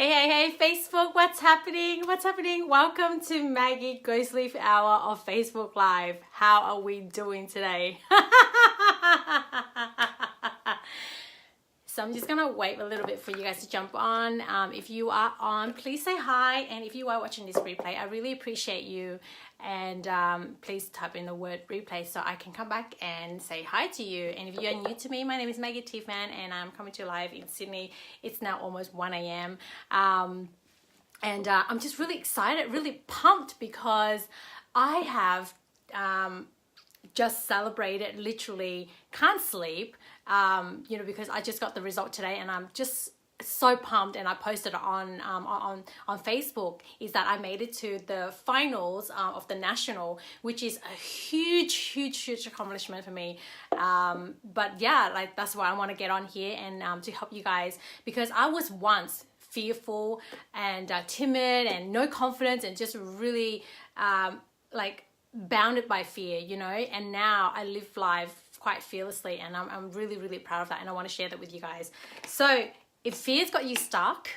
Hey, Facebook, what's happening? What's happening? Welcome to Maggie Go Sleep Hour of Facebook Live. How are we doing today? So I'm just gonna wait a little bit for you guys to jump on. If you are on, please say hi. And if you are watching this replay, I really appreciate you. And please type in the word replay so I can come back and say hi to you. And if you are new to me, my name is Maggie Tiffan and I'm coming to you live in Sydney. It's now almost 1 a.m. I'm just really excited, really pumped because I have just celebrated, literally can't sleep, because I just got the result today and I'm just so pumped, and I posted on Facebook is that I made it to the finals of the national, which is a huge accomplishment for me. But yeah, like that's why I want to get on here and to help you guys, because I was once fearful and timid and no confidence and just really like bounded by fear, and now I live life quite fearlessly, and I'm really proud of that, and I want to share that with you guys. So if fear's got you stuck,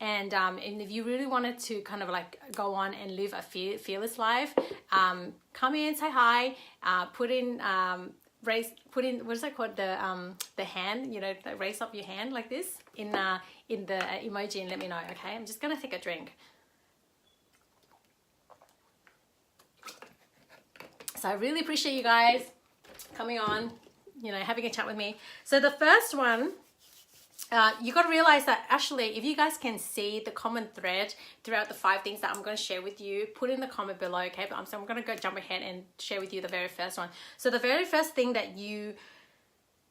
and if you really wanted to kind of like go on and live a fearless life, come in, say hi, put in what is that called, the hand, raise up your hand like this in the emoji and let me know. Okay, I'm just gonna take a drink. So I really appreciate you guys coming on, having a chat with me. So the first one, you got to realize that actually, if you guys can see the common thread throughout the 5 things that I'm going to share with you, put in the comment below, okay? But I'm going to go jump ahead and share with you the very first one. So the very first thing that you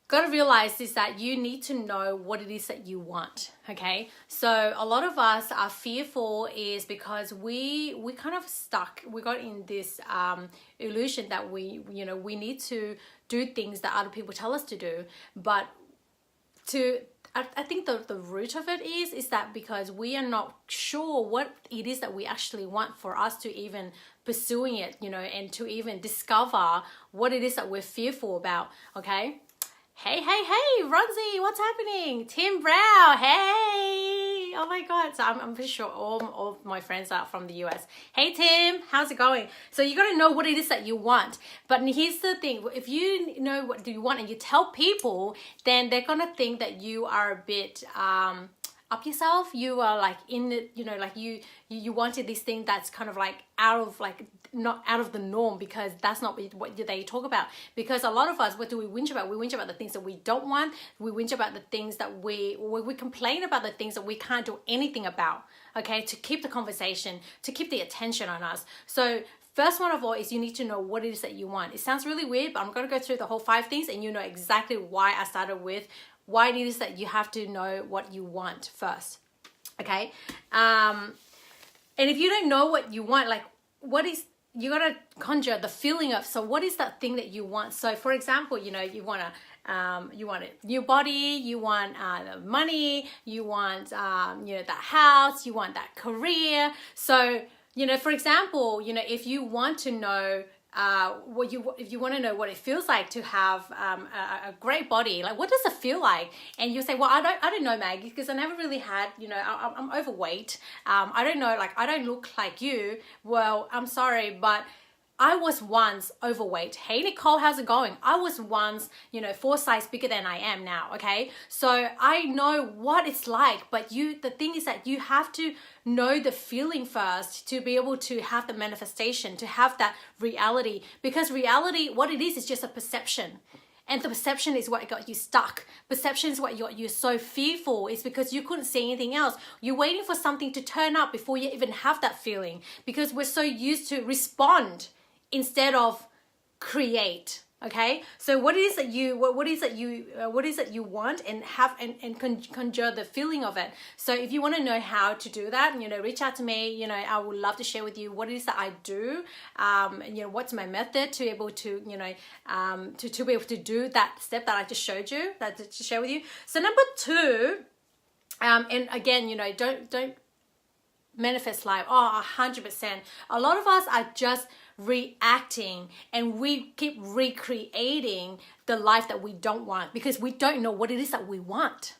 got to realize is that you need to know what it is that you want, okay? So a lot of us are fearful is because we kind of stuck. We got in this illusion that we need to do things that other people tell us to do, but I think the root of it is that because we are not sure what it is that we actually want for us to even pursuing it, and to even discover what it is that we're fearful about, okay? Hey, Ronzi, what's happening? Tim Brown, hey! Oh my God, so I'm pretty sure all of my friends are from the US. Hey Tim, how's it going? So you gotta know what it is that you want. But here's the thing, if you know what you want and you tell people, then they're gonna think that you are a bit up yourself. You are like in it, like you wanted this thing that's kind of like not out of the norm, because that's not what they talk about. Because a lot of us, what do we whinge about? We whinge about the things that we don't want. We whinge about the things that we complain about the things that we can't do anything about, okay, to keep the conversation, to keep the attention on us. So first one of all is you need to know what it is that you want. It sounds really weird, but I'm going to go through the whole 5 things and you know exactly why I started with why it is that you have to know what you want first, okay? And if you don't know what you want, like you gotta conjure the feeling of, so what is that thing that you want? So for example, you want a new body, you want money, you want that house, you want that career. So for example, if you want to know if you want to know what it feels like to have a great body, like what does it feel like? And you say, well, I don't know, Maggie, because I never really had, I'm overweight. I don't know, like I don't look like you. Well, I'm sorry, but I was once overweight. Hey Nicole, how's it going? I was once, 4 sizes bigger than I am now, okay? So I know what it's like, but the thing is that you have to know the feeling first to be able to have the manifestation, to have that reality. Because reality, what it is just a perception. And the perception is what got you stuck. Perception is what got you so fearful. It's because you couldn't see anything else. You're waiting for something to turn up before you even have that feeling, because we're so used to respond instead of create, okay? So what is that you want and have and conjure the feeling of it. So if you want to know how to do that, reach out to me. I would love to share with you what it is that I do. What's my method to be able to to be able to do that step that I just showed you, that to share with you. So number 2, and again, don't manifest life. 100%. A lot of us are just reacting, and we keep recreating the life that we don't want because we don't know what it is that we want.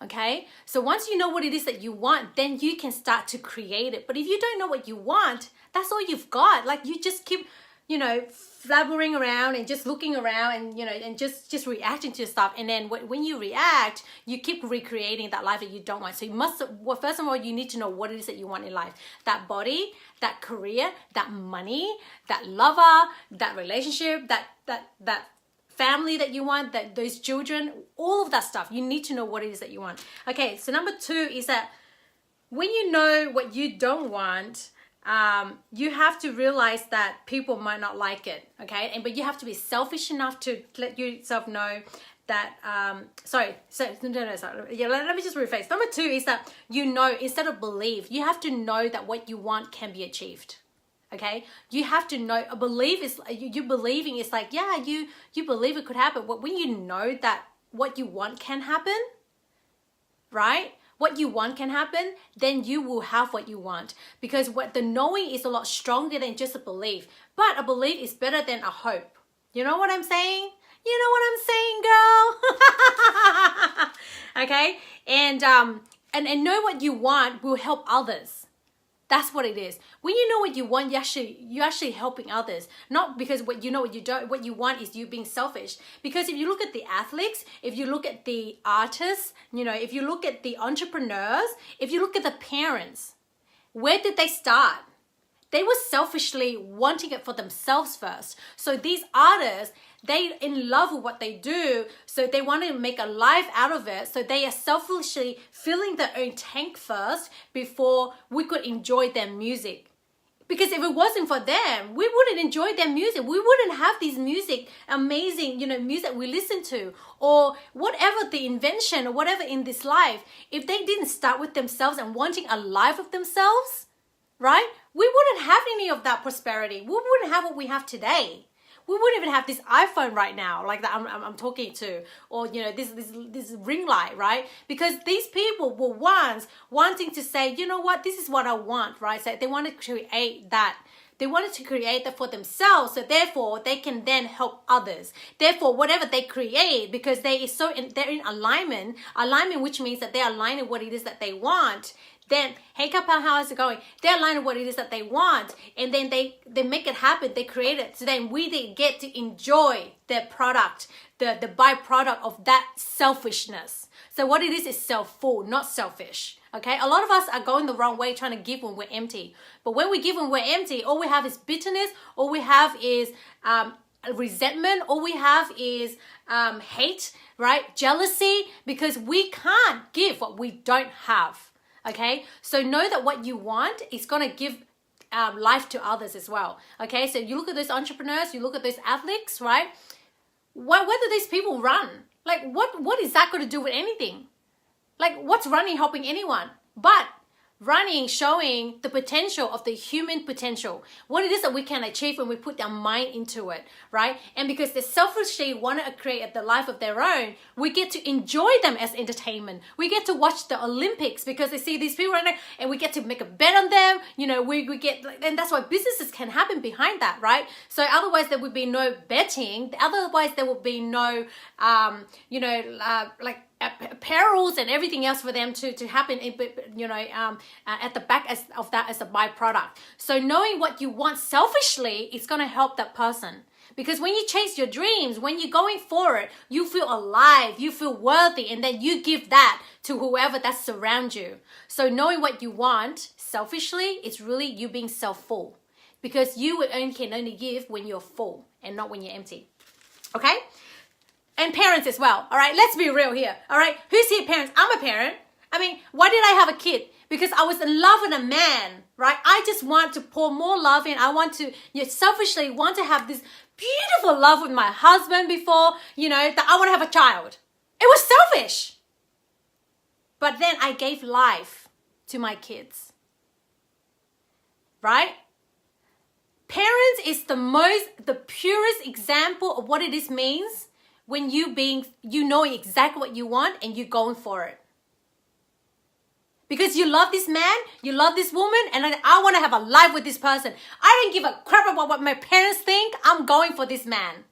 Okay, so once you know what it is that you want, then you can start to create it. But if you don't know what you want, that's all you've got. Like, you just keep, flabbering around and just looking around and, and just reacting to stuff. And then when you react, you keep recreating that life that you don't want. So you must, well, first of all, you need to know what it is that you want in life. That body, that career, that money, that lover, that relationship, that family that you want, that those children, all of that stuff. You need to know what it is that you want. Okay, so number 2 is that when you know what you don't want, you have to realize that people might not like it. Okay, but you have to be selfish enough to let yourself know that let me just rephrase. Number 2 is that instead of believe, you have to know that what you want can be achieved. Okay, you have to know. A belief is you believing is like, yeah, you believe it could happen. But when you know that what you want can happen, right? What you want can happen, then you will have what you want. Because what the knowing is a lot stronger than just a belief. But a belief is better than a hope. You know what I'm saying? You know what I'm saying, girl? Okay, and know what you want will help others. That's what it is. When you know what you want, you're actually helping others. Not because what you want is you being selfish. Because if you look at the athletes, if you look at the artists, if you look at the entrepreneurs, if you look at the parents, where did they start? They were selfishly wanting it for themselves first. So these artists, they in love with what they do, so they want to make a life out of it. So they are selfishly filling their own tank first before we could enjoy their music. Because if it wasn't for them, we wouldn't enjoy their music. We wouldn't have these amazing, music we listen to, or whatever the invention or whatever in this life. If they didn't start with themselves and wanting a life of themselves, right? We wouldn't have any of that prosperity. We wouldn't have what we have today. We wouldn't even have this iPhone right now, like that I'm talking to, or this ring light, right? Because these people were once wanting to say, you know what, this is what I want, right? So they wanted to create that. They wanted to create that for themselves, so therefore they can then help others. Therefore, whatever they create, because they're in alignment, which means that they're aligned with what it is that they want. Then, hey Kappa, how is it going? They're aligned with what it is that they want, and then they make it happen. They create it. So then we get to enjoy their product, the byproduct of that selfishness. So what it is self-full, not selfish. Okay, a lot of us are going the wrong way, trying to give when we're empty. But when we give when we're empty, all we have is bitterness. All we have is resentment. All we have is hate, right? Jealousy, because we can't give what we don't have. Okay, so know that what you want is going to give life to others as well. Okay, so you look at those entrepreneurs, you look at those athletes, right? Where do these people run? Like, what is that going to do with anything? Like, what's running helping anyone? But running showing the potential of the human potential, what it is that we can achieve when we put our mind into it, right? And because they selfishly want to create the life of their own, we get to enjoy them as entertainment. We get to watch the Olympics because they see these people right now, and we get to make a bet on them. We get, and that's why businesses can happen behind that, right? So otherwise there would be no betting. Otherwise there would be no, apparels and everything else for them to happen, at the back of that as a byproduct. So knowing what you want selfishly is going to help that person. Because when you chase your dreams, when you're going for it, you feel alive, you feel worthy, and then you give that to whoever that surrounds you. So knowing what you want selfishly, it's really you being self-full. Because you can only give when you're full and not when you're empty. Okay? And parents as well, all right? Let's be real here, all right? Who's here parents? I'm a parent. I mean, why did I have a kid? Because I was in love with a man, right? I just want to pour more love in. I want to, selfishly want to have this beautiful love with my husband before, that I want to have a child. It was selfish. But then I gave life to my kids, right? Parents is the purest example of what it is means when you know exactly what you want and you're going for it. Because you love this man, you love this woman, and I want to have a life with this person. I don't give a crap about what my parents think. I'm going for this man.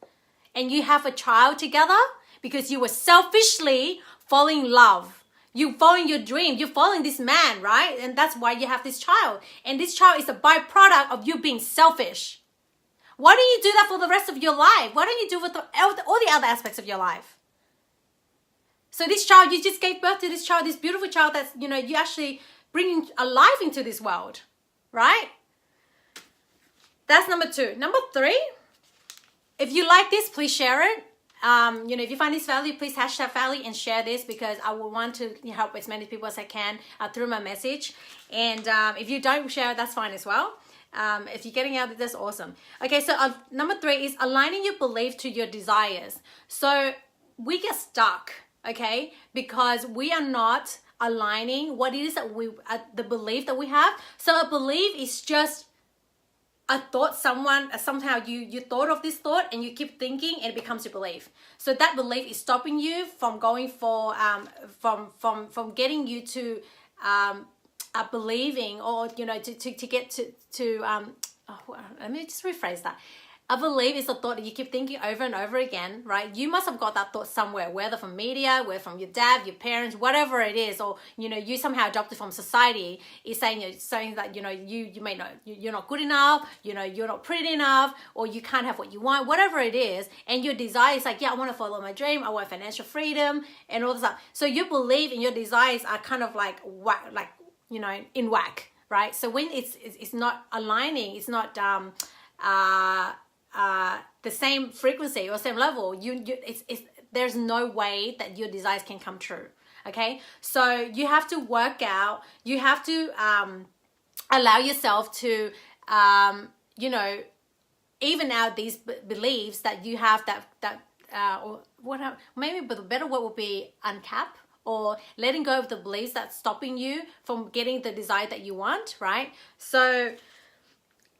And you have a child together because you were selfishly falling in love. You following your dream. You're following this man, right? And that's why you have this child. And this child is a byproduct of you being selfish. Why don't you do that for the rest of your life? Why don't you do it with all the other aspects of your life? So this child, you just gave birth to this child, this beautiful child that's, you actually bringing a life into this world, right? That's number 2. Number 3, if you like this, please share it. If you find this value, please hashtag value and share this, because I will want to help as many people as I can through my message. And if you don't share it, that's fine as well. If you're getting out, that's awesome. Okay, so number 3 is aligning your belief to your desires. So we get stuck, okay, because we are not aligning what it is that the belief that we have. So a belief is just a thought. Somehow you thought of this thought and you keep thinking and it becomes your belief. So that belief is stopping you from going for from getting you to believing, or to get to let me just rephrase that. A belief is a thought that you keep thinking over and over again, right? You must have got that thought somewhere, whether from media, whether from your dad, your parents, whatever it is, or you somehow adopted from society. Is saying that you may not, you're not good enough, you're not pretty enough, or you can't have what you want, whatever it is. And your desire is like, yeah, I want to follow my dream, I want financial freedom, and all this stuff. So your belief and your desires are kind of like in whack, right? So when it's not aligning, it's not the same frequency or same level, there's no way that your desires can come true. Okay, so you have to work out, you have to allow yourself to even out these beliefs that you have, maybe the better word would be uncap, or letting go of the beliefs that's stopping you from getting the desire that you want, right? So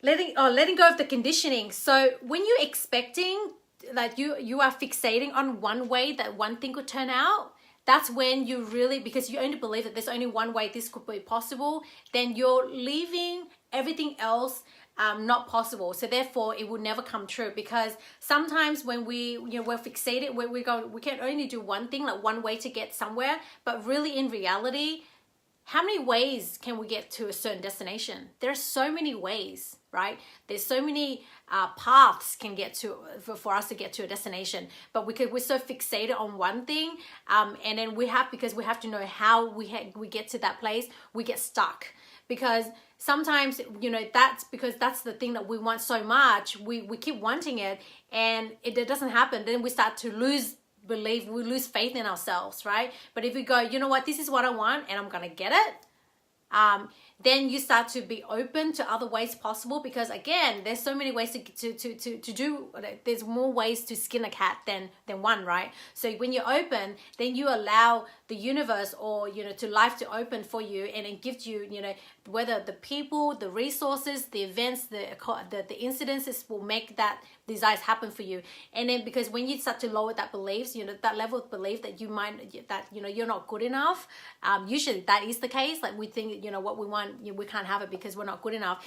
letting go of the conditioning. So when you're expecting that you are fixating on one way that one thing could turn out, that's when you really, because you only believe that there's only one way this could be possible, then you're leaving everything else not possible. So therefore it will never come true, because sometimes when we're fixated, we can only do one thing, like one way to get somewhere, but really in reality, how many ways can we get to a certain destination? There's so many ways, right? There's so many paths can get to for us to get to a destination, but we're so fixated on one thing, and then because we have to know how we get to that place, we get stuck. Because sometimes that's the thing that we want so much, we keep wanting it, and it doesn't happen. Then we start to lose belief, we lose faith in ourselves, right? But if we go, you know what, this is what I want and I'm gonna get it, then you start to be open to other ways possible, because again, there's so many ways to do, there's more ways to skin a cat than one, right? So when you're open, then you allow the universe, or to life, to open for you, and it gives you, whether the people, the resources, the events, the incidences will make that desires happen for you. And then because when you start to lower that beliefs, that level of belief that you're not good enough, usually that is the case. Like we think, what we want, we can't have it because we're not good enough.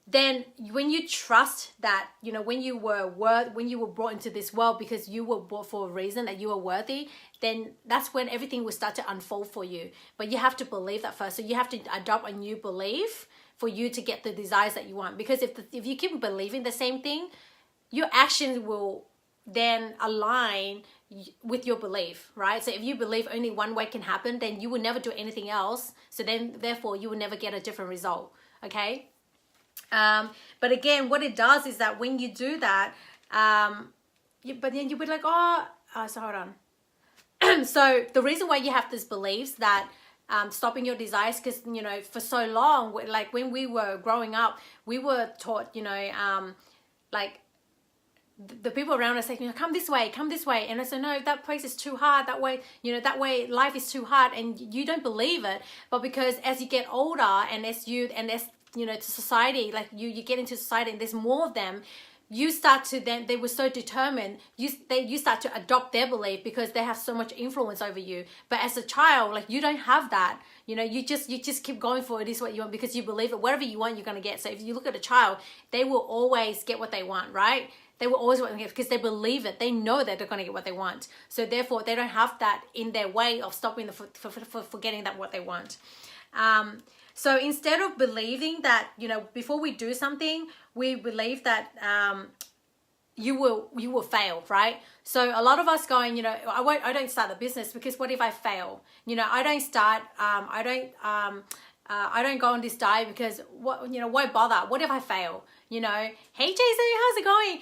Then when you trust that, when you were brought into this world because you were brought for a reason, that you were worthy, then that's when everything will start to unfold for you. But you have to believe that first. So you have to adopt a new belief for you to get the desires that you want. Because if you keep believing the same thing, your actions will then align with your belief, right? So if you believe only one way can happen, then you will never do anything else. So then therefore you will never get a different result. Okay. But again, what it does is that when you do that, but then you'll be like, so hold on. So the reason why you have these beliefs that stopping your desires, because for so long, like when we were growing up, we were taught, like the people around us say, come this way, and I say, no, that place is too hard, that way life is too hard, and you don't believe it. But because as you get older, and as to society, like you get into society and there's more of them, you start to then, they were so determined, you start to adopt their belief because they have so much influence over you. But as a child, like you don't have that, you just keep going for it is what you want, because you believe it. Whatever you want, you're going to get. So if you look at a child, they will always get what they want, right? They will always want to get, because they believe it. They know that they're going to get what they want. So therefore, they don't have that in their way of stopping them for getting that what they want. So instead of believing that, you know, before we do something, we believe that you will fail, right? So a lot of us going, you know, I don't start the business because what if I fail? You know, I don't start, I don't go on this diet because what, you know, why bother? What if I fail? You know, hey Jason, how's it going?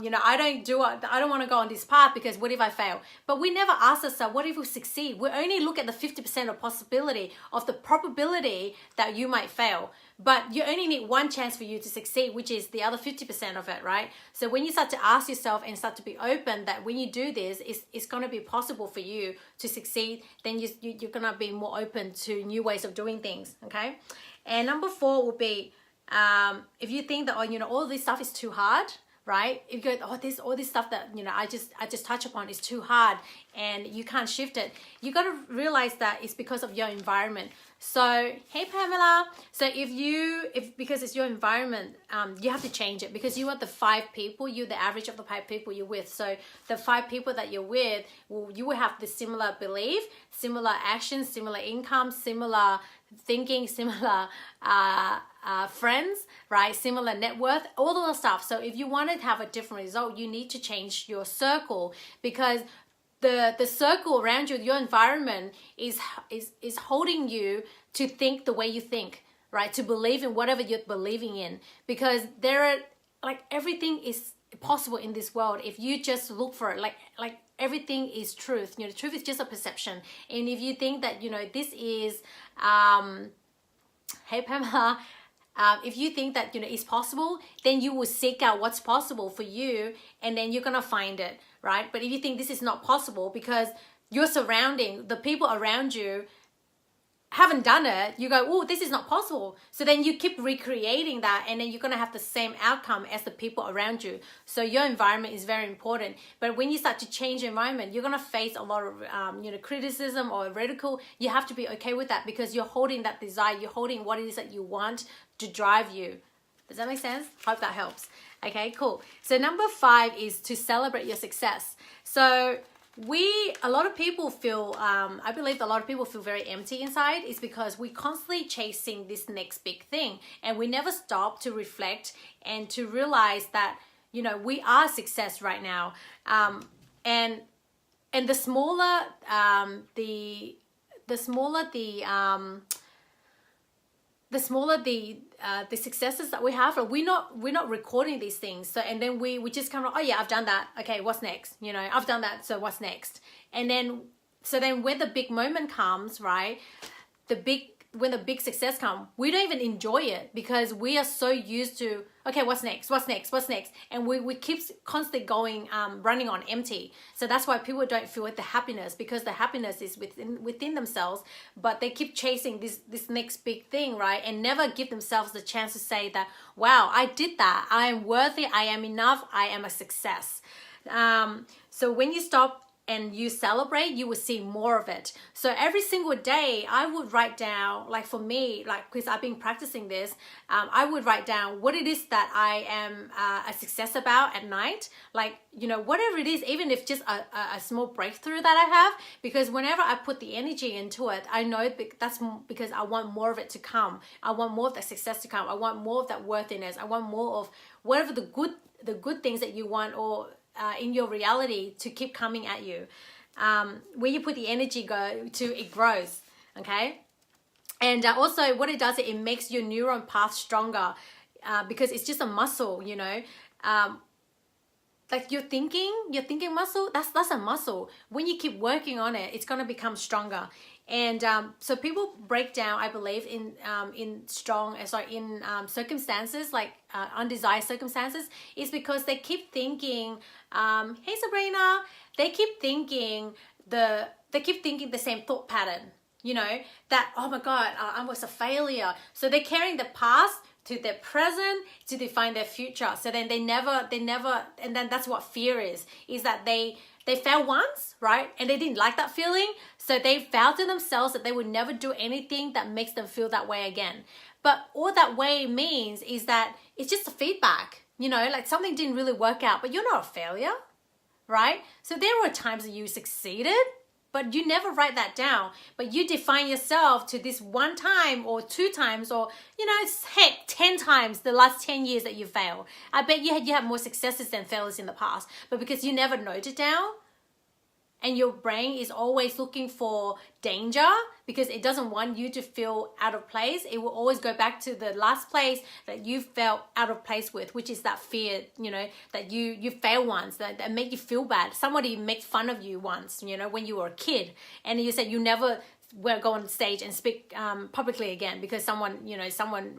You know, I don't want to go on this path because what if I fail? But we never ask ourselves, what if we succeed? We only look at the 50% of possibility of the probability that you might fail. But you only need one chance for you to succeed, which is the other 50% of it, right? So when you start to ask yourself and start to be open that when you do this, it's going to be possible for you to succeed, then you're going to be more open to new ways of doing things, okay? And number 4 will be, if you think that, oh, you know, all this stuff is too hard, right? If you go, oh, all this stuff that, you know, I just touch upon is too hard and you can't shift it, you got to realize that it's because of your environment. So, hey Pamela, so because it's your environment, you have to change it because you are the 5 people, you're the average of the 5 people you're with. So the 5 people that you're with, you will have the similar belief, similar actions, similar income, similar thinking, similar friends, right? Similar net worth, all of the stuff. So if you want to have a different result, you need to change your circle, because the circle around you, your environment is holding you to think the way you think, right? To believe in whatever you're believing in, because everything is possible in this world if you just look for it. Like everything is truth. You know, truth is just a perception. And if you think that, you know, this is hey Pamela, if you think that, you know, it's possible, then you will seek out what's possible for you, and then you're gonna find it, right? But if you think this is not possible because your surrounding, the people around you haven't done it, you go, oh, this is not possible. So then you keep recreating that, and then you're gonna have the same outcome as the people around you. So your environment is very important. But when you start to change your environment, you're gonna face a lot of you know, criticism or ridicule. You have to be okay with that, because you're holding that desire, you're holding what it is that you want to drive you. Does that make sense? Hope that helps. Okay, cool. So number 5 is to celebrate your success. So a lot of people feel, I believe a lot of people feel very empty inside, is because we constantly chasing this next big thing, and we never stop to reflect and to realize that, you know, we are success right now. And the smaller the successes that we have, we're not recording these things. So, and then we just kind of, oh yeah, I've done that. Okay, what's next? You know, I've done that. So what's next? And then, so then when the big moment comes, right? When the big success comes, we don't even enjoy it, because we are so used to, okay, what's next? What's next? What's next? And we keep constantly going, running on empty. So that's why people don't feel the happiness, because the happiness is within themselves, but they keep chasing this next big thing, right? And never give themselves the chance to say that, wow, I did that. I am worthy. I am enough. I am a success. So when you stop and you celebrate, you will see more of it. So every single day I would write down, like for me, like, because I've been practicing this, I would write down what it is that I am a success about at night. Like, you know, whatever it is, even if just a small breakthrough that I have, because whenever I put the energy into it, I know that's because I want more of it to come. I want more of that success to come. I want more of that worthiness. I want more of whatever the good things that you want, or in your reality, to keep coming at you. When you put the energy it grows, okay? And also what it does, it makes your neuron path stronger, because it's just a muscle, you know. Like your thinking muscle, that's a muscle. When you keep working on it, it's going to become stronger. And so people break down, I believe, in circumstances, like undesired circumstances, is because they keep thinking, hey Sabrina, they keep thinking the same thought pattern, you know, that, oh my God, I was a failure. So they're carrying the past to their present to define their future. So then they never, and then that's what fear is that they failed once, right? And they didn't like that feeling. So they vowed to themselves that they would never do anything that makes them feel that way again. But all that way means is that it's just a feedback. you know, like something didn't really work out, but you're not a failure, right? So there were times that you succeeded, but you never write that down. But you define yourself to this one time or 2 times or, you know, heck, 10 times the last 10 years that you failed. I bet you have more successes than failures in the past. But because you never note it down, and your brain is always looking for danger because it doesn't want you to feel out of place, it will always go back to the last place that you felt out of place with, which is that fear, you know, that you fail once, that make you feel bad. Somebody makes fun of you once, you know, when you were a kid, and you said you never will go on stage and speak publicly again because someone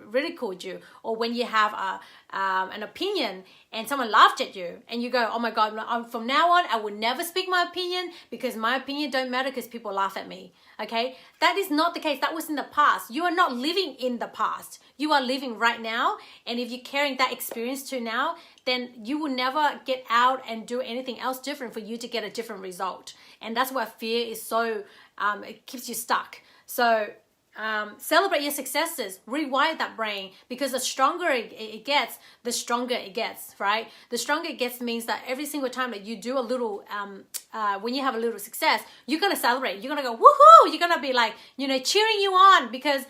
ridiculed you, or when you have an opinion and someone laughed at you and you go, oh my God, from now on I will never speak my opinion because my opinion don't matter because people laugh at me. Okay, that is not the case. That was in the past. You are not living in the past. You are living right now, and if you're carrying that experience to now, then you will never get out and do anything else different for you to get a different result. And that's why fear is so it keeps you stuck. So celebrate your successes, rewire that brain, because the stronger it gets, the stronger it gets, right? The stronger it gets means that every single time that you do a little, when you have a little success, you're going to celebrate. You're going to go, woohoo! You're going to be like, you know, cheering you on, because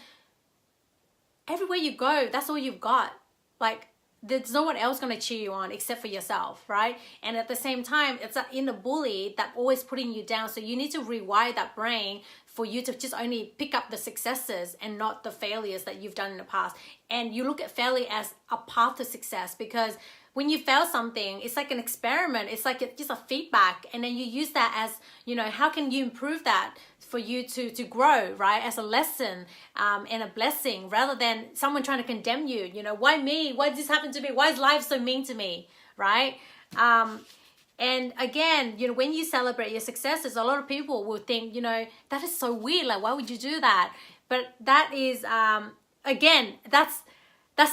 everywhere you go, that's all you've got. Like, there's no one else going to cheer you on except for yourself, right? And at the same time, it's an inner bully that always putting you down. So you need to rewire that brain for you to just only pick up the successes and not the failures that you've done in the past. And you look at failure as a path to success, because when you fail something, it's like an experiment. It's like just a feedback. And then you use that as, you know, how can you improve that for you to grow, right? As a lesson and a blessing, rather than someone trying to condemn you. You know, why me? Why did this happen to me? Why is life so mean to me, right? And again, you know, when you celebrate your successes, a lot of people will think, you know, that is so weird. Like, why would you do that? But that is, again, that's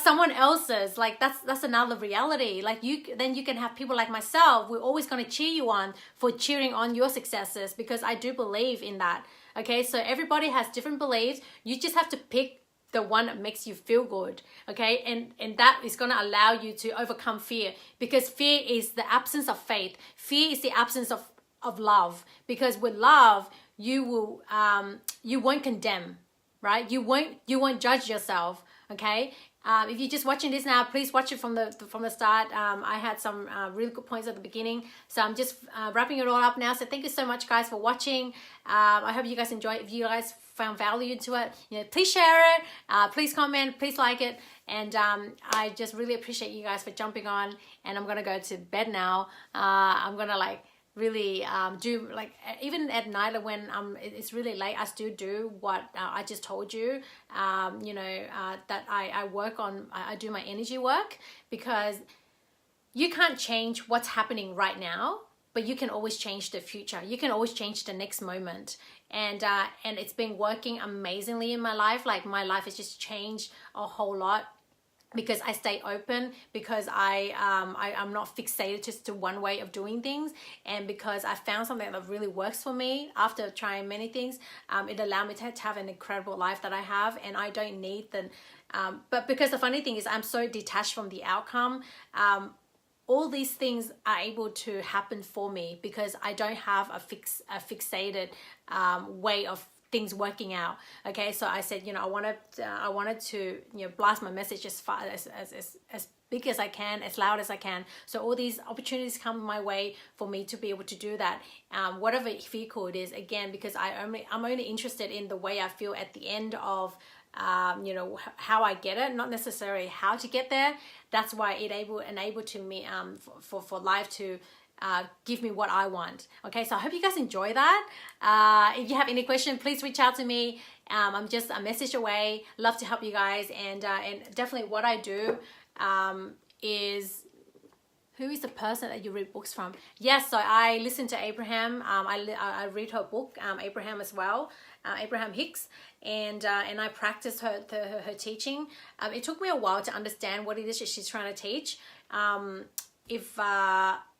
someone else's, like that's another reality. Like then you can have people like myself. We're always going to cheer you on for cheering on your successes, because I do believe in that. Okay, so everybody has different beliefs. You just have to pick the one that makes you feel good. Okay, and that is going to allow you to overcome fear, because fear is the absence of faith. Fear is the absence of love, because with love you will you won't condemn, right? You won't judge yourself. Okay. If you're just watching this now, please watch it from the start. I had some really good points at the beginning, so I'm just wrapping it all up now. So thank you so much, guys, for watching. I hope you guys enjoy it. If you guys found value into it, you know, please share it, please comment, please like it, and I just really appreciate you guys for jumping on. And I'm gonna go to bed now. I'm gonna really do, like, even at night when it's really late, I still do what I just told you, you know, that I work on, I do my energy work, because you can't change what's happening right now, but you can always change the future. You can always change the next moment. And it's been working amazingly in my life. Like, my life has just changed a whole lot, because I stay open, because I'm not fixated just to one way of doing things, and because I found something that really works for me after trying many things. It allowed me to have an incredible life that I have, and I don't need the but because the funny thing is, I'm so detached from the outcome. All these things are able to happen for me because I don't have a fixated way of things working out. Okay, so I said, you know, I wanted to, you know, blast my message as far as big as I can, as loud as I can. So all these opportunities come my way for me to be able to do that, whatever vehicle it is. Again, because I'm only interested in the way I feel at the end of you know, how I get it, not necessarily how to get there. That's why it enabled to me for life to give me what I want. Okay, so I hope you guys enjoy that. If you have any question, please reach out to me. I'm just a message away. Love to help you guys, and definitely what I do is, who is the person that you read books from? Yes, so I listen to Abraham. I read her book, Abraham as well, Abraham Hicks, and I practice her teaching. It took me a while to understand what it is that she's trying to teach.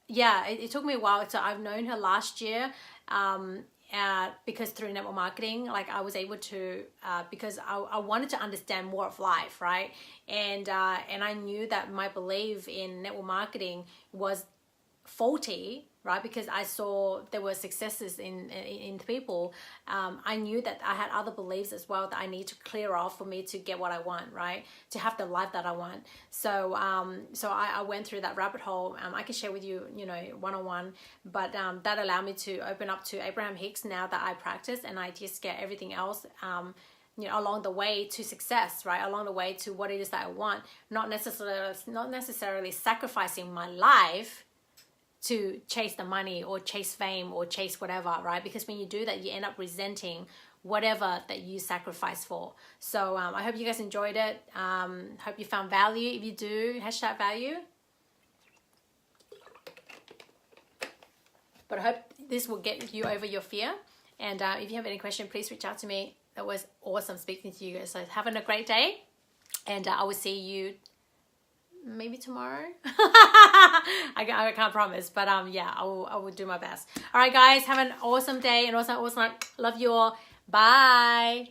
Yeah, it took me a while. So I've known her last year, because through network marketing, like I was able to, because I wanted to understand more of life, right? And I knew that my belief in network marketing was faulty, right? Because I saw there were successes in people. I knew that I had other beliefs as well that I need to clear off for me to get what I want, right? To have the life that I want. So so I went through that rabbit hole. I can share with you, you know, one-on-one, but that allowed me to open up to Abraham Hicks now that I practice, and I just get everything else you know, along the way to success, right? Along the way to what it is that I want, not necessarily sacrificing my life to chase the money or chase fame or chase whatever, right? Because when you do that, you end up resenting whatever that you sacrifice for. So I hope you guys enjoyed it. Hope you found value. If you do, hashtag value. But I hope this will get you over your fear. And if you have any question, please reach out to me. It was awesome speaking to you guys. So having a great day, and I will see you maybe tomorrow. I can't promise, but yeah, I will do my best. All right, guys, have an awesome day and awesome night. Love you all. Bye.